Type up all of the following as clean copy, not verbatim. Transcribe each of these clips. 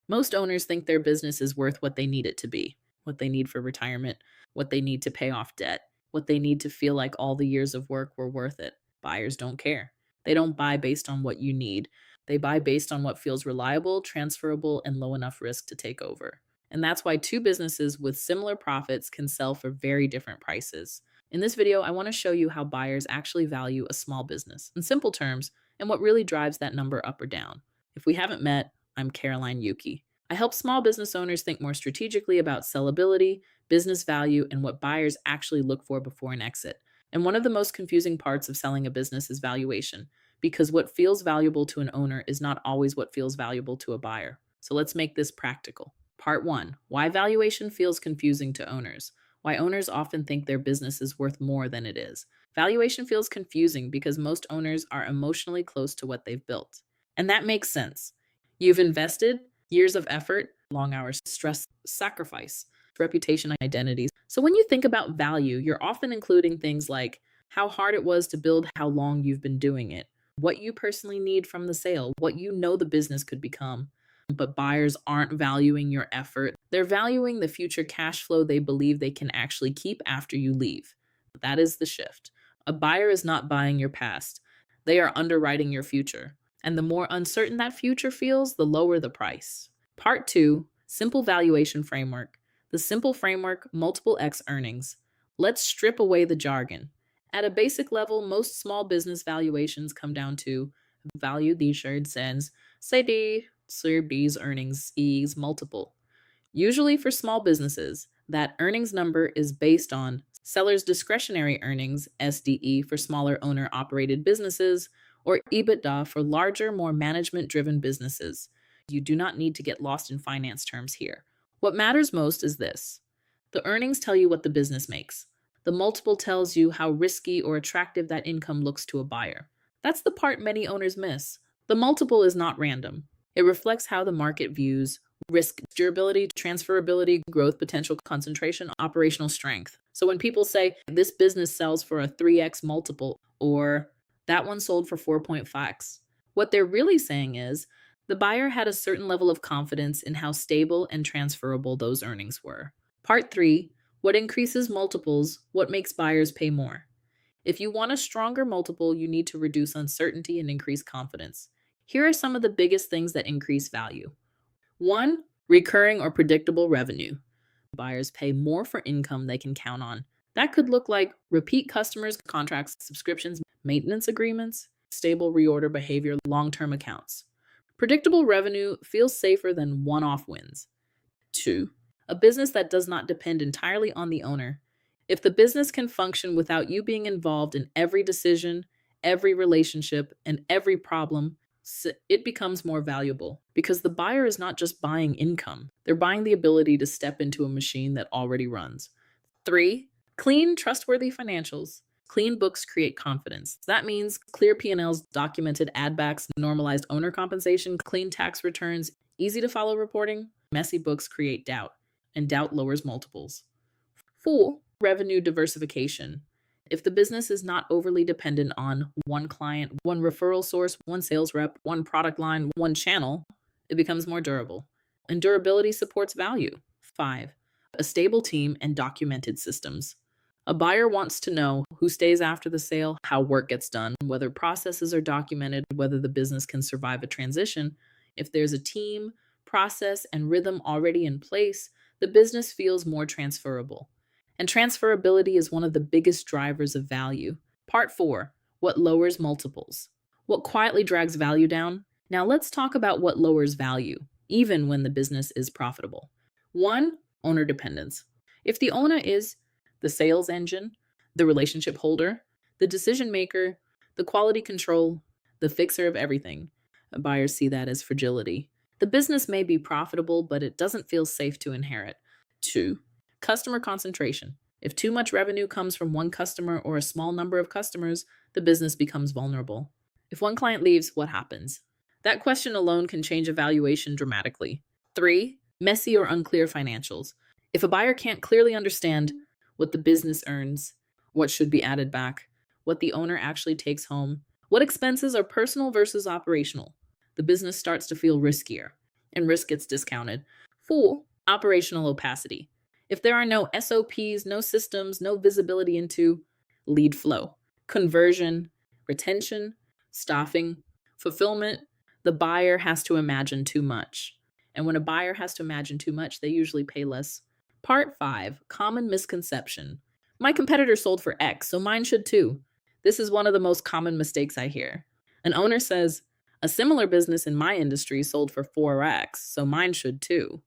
Most owners think their business is worth what they need it to be, what they need for retirement, what they need to pay off debt, what they need to feel like all the years of work were worth it. Buyers don't care. They don't buy based on what you need. They buy based on what feels reliable, transferable, and low enough risk to take over. And that's why two businesses with similar profits can sell for very different prices. In this video, I want to show you how buyers actually value a small business in simple terms and what really drives that number up or down. If we haven't met, I'm Caroline Yuki. I help small business owners think more strategically about sellability, business value, and what buyers actually look for before an exit. And one of the most confusing parts of selling a business is valuation, because what feels valuable to an owner is not always what feels valuable to a buyer. So let's make this practical. Part 1: Why valuation feels confusing to owners. Why owners often think their business is worth more than it is. Valuation feels confusing because most owners are emotionally close to what they've built. And that makes sense. You've invested years of effort, long hours, stress, sacrifice, reputation, identities. So when you think about value, you're often including things like how hard it was to build, how long you've been doing it, what you personally need from the sale, what you know the business could become. But buyers aren't valuing your effort. They're valuing the future cash flow they believe they can actually keep after you leave. That is the shift. A buyer is not buying your past. They are underwriting your future. And the more uncertain that future feels, the lower the price. Part 2: Simple valuation framework. The simple framework, multiple X earnings. Let's strip away the jargon. At a basic level, most small business valuations come down to value these shared cents, say D, serve these earnings, E's multiple. Usually for small businesses, that earnings number is based on seller's discretionary earnings, SDE for smaller owner-operated businesses, or EBITDA for larger, more management-driven businesses. You do not need to get lost in finance terms here. What matters most is this. The earnings tell you what the business makes. The multiple tells you how risky or attractive that income looks to a buyer. That's the part many owners miss. The multiple is not random. It reflects how the market views risk, durability, transferability, growth potential, concentration, operational strength. So when people say this business sells for a 3x multiple or that one sold for 4.5x, what they're really saying is the buyer had a certain level of confidence in how stable and transferable those earnings were. Part 3: What increases multiples, what makes buyers pay more. If you want a stronger multiple, you need to reduce uncertainty and increase confidence. Here are some of the biggest things that increase value. 1. Recurring or predictable revenue. Buyers pay more for income they can count on. That could look like repeat customers, contracts, subscriptions, maintenance agreements, stable reorder behavior, long-term accounts. Predictable revenue feels safer than one-off wins. 2. A business that does not depend entirely on the owner. If the business can function without you being involved in every decision, every relationship, and every problem, it becomes more valuable because the buyer is not just buying income. They're buying the ability to step into a machine that already runs. 3. Clean, trustworthy financials. Clean books create confidence. That means clear P&Ls, documented add-backs, normalized owner compensation, clean tax returns, easy to follow reporting. Messy books create doubt, and doubt lowers multiples. 4. Revenue diversification. If the business is not overly dependent on one client, one referral source, one sales rep, one product line, one channel, it becomes more durable. And durability supports value. 5. A stable team and documented systems. A buyer wants to know who stays after the sale, how work gets done, whether processes are documented, whether the business can survive a transition. If there's a team, process, and rhythm already in place, the business feels more transferable. And transferability is one of the biggest drivers of value. Part 4: What lowers multiples. What quietly drags value down? Now let's talk about what lowers value, even when the business is profitable. 1. Owner dependence. If the owner is the sales engine, the relationship holder, the decision maker, the quality control, the fixer of everything, buyers see that as fragility. The business may be profitable, but it doesn't feel safe to inherit. 2. Customer concentration. If too much revenue comes from one customer or a small number of customers, the business becomes vulnerable. If one client leaves, what happens? That question alone can change a valuation dramatically. 3. Messy or unclear financials. If a buyer can't clearly understand what the business earns, what should be added back, what the owner actually takes home, what expenses are personal versus operational, the business starts to feel riskier. and risk gets discounted. 4, operational opacity. If there are no SOPs, no systems, no visibility into lead flow, conversion, retention, staffing, fulfillment, the buyer has to imagine too much. And when a buyer has to imagine too much, they usually pay less. Part 5, common misconception. My competitor sold for X, so mine should too. This is one of the most common mistakes I hear. An owner says, a similar business in my industry sold for 4X, so mine should too.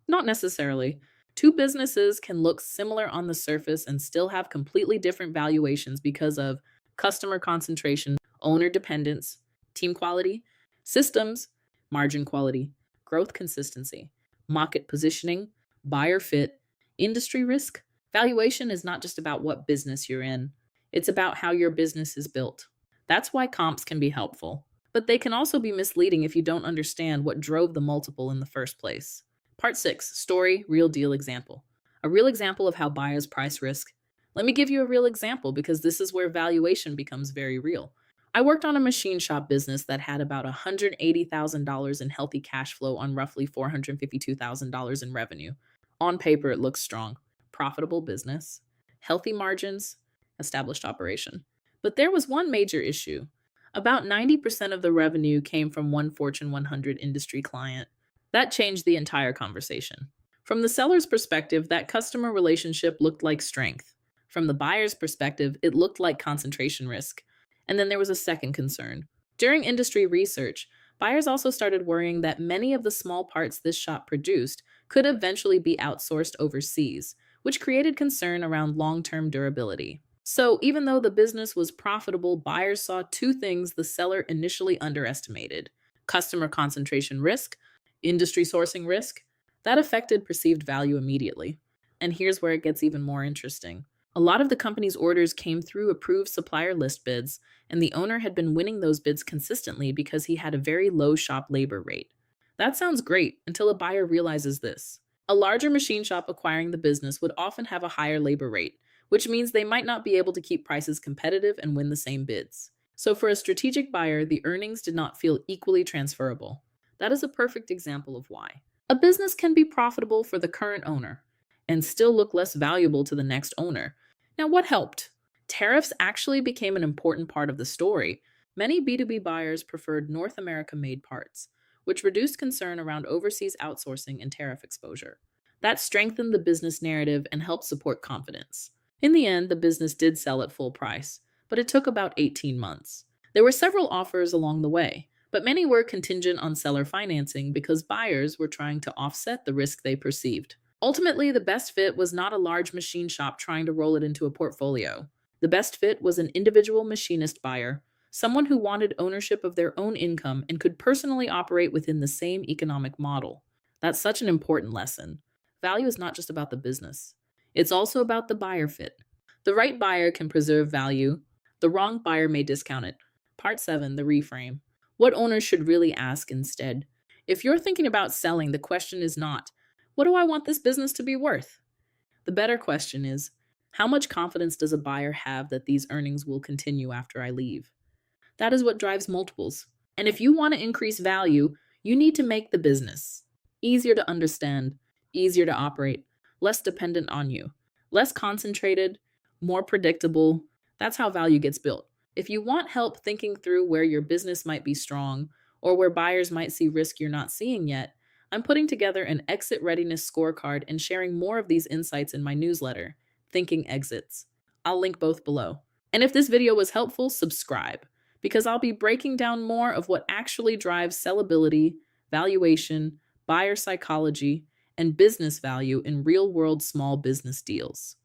Not necessarily. Two businesses can look similar on the surface and still have completely different valuations because of customer concentration, owner dependence, team quality, systems, margin quality, growth consistency, market positioning, buyer fit, industry risk. Valuation is not just about what business you're in, it's about how your business is built. That's why comps can be helpful, but they can also be misleading if you don't understand what drove the multiple in the first place. Part 6, story, real deal example. A real example of how buyers price risk. Let me give you a real example because this is where valuation becomes very real. I worked on a machine shop business that had about $180,000 in healthy cash flow on roughly $452,000 in revenue. On paper, it looks strong. Profitable business, healthy margins, established operation. But there was one major issue. About 90% of the revenue came from one Fortune 100 industry client. That changed the entire conversation. From the seller's perspective, that customer relationship looked like strength. From the buyer's perspective, it looked like concentration risk. And then there was a second concern. During industry research, buyers also started worrying that many of the small parts this shop produced could eventually be outsourced overseas, which created concern around long-term durability. So, even though the business was profitable, buyers saw two things the seller initially underestimated: customer concentration risk, industry sourcing risk. That affected perceived value immediately. And here's where it gets even more interesting. A lot of the company's orders came through approved supplier list bids, and the owner had been winning those bids consistently because he had a very low shop labor rate. That sounds great until a buyer realizes this. A larger machine shop acquiring the business would often have a higher labor rate, which means they might not be able to keep prices competitive and win the same bids. So, for a strategic buyer, the earnings did not feel equally transferable. That is a perfect example of why. A business can be profitable for the current owner and still look less valuable to the next owner. Now, what helped? Tariffs actually became an important part of the story. Many B2B buyers preferred North America made parts, which reduced concern around overseas outsourcing and tariff exposure. That strengthened the business narrative and helped support confidence. In the end, the business did sell at full price, but it took about 18 months. There were several offers along the way, but many were contingent on seller financing because buyers were trying to offset the risk they perceived. Ultimately, the best fit was not a large machine shop trying to roll it into a portfolio. The best fit was an individual machinist buyer, someone who wanted ownership of their own income and could personally operate within the same economic model. That's such an important lesson. Value is not just about the business. It's also about the buyer fit. The right buyer can preserve value. The wrong buyer may discount it. Part 7, the reframe. What owners should really ask instead. If you're thinking about selling, the question is not, what do I want this business to be worth? The better question is, how much confidence does a buyer have that these earnings will continue after I leave? That is what drives multiples. And if you want to increase value, you need to make the business easier to understand, easier to operate, less dependent on you, less concentrated, more predictable. That's how value gets built. If you want help thinking through where your business might be strong or where buyers might see risk you're not seeing yet, I'm putting together an exit readiness scorecard and sharing more of these insights in my newsletter, Thinking Exits. I'll link both below. And if this video was helpful, subscribe, because I'll be breaking down more of what actually drives sellability, valuation, buyer psychology, and business value in real-world small business deals.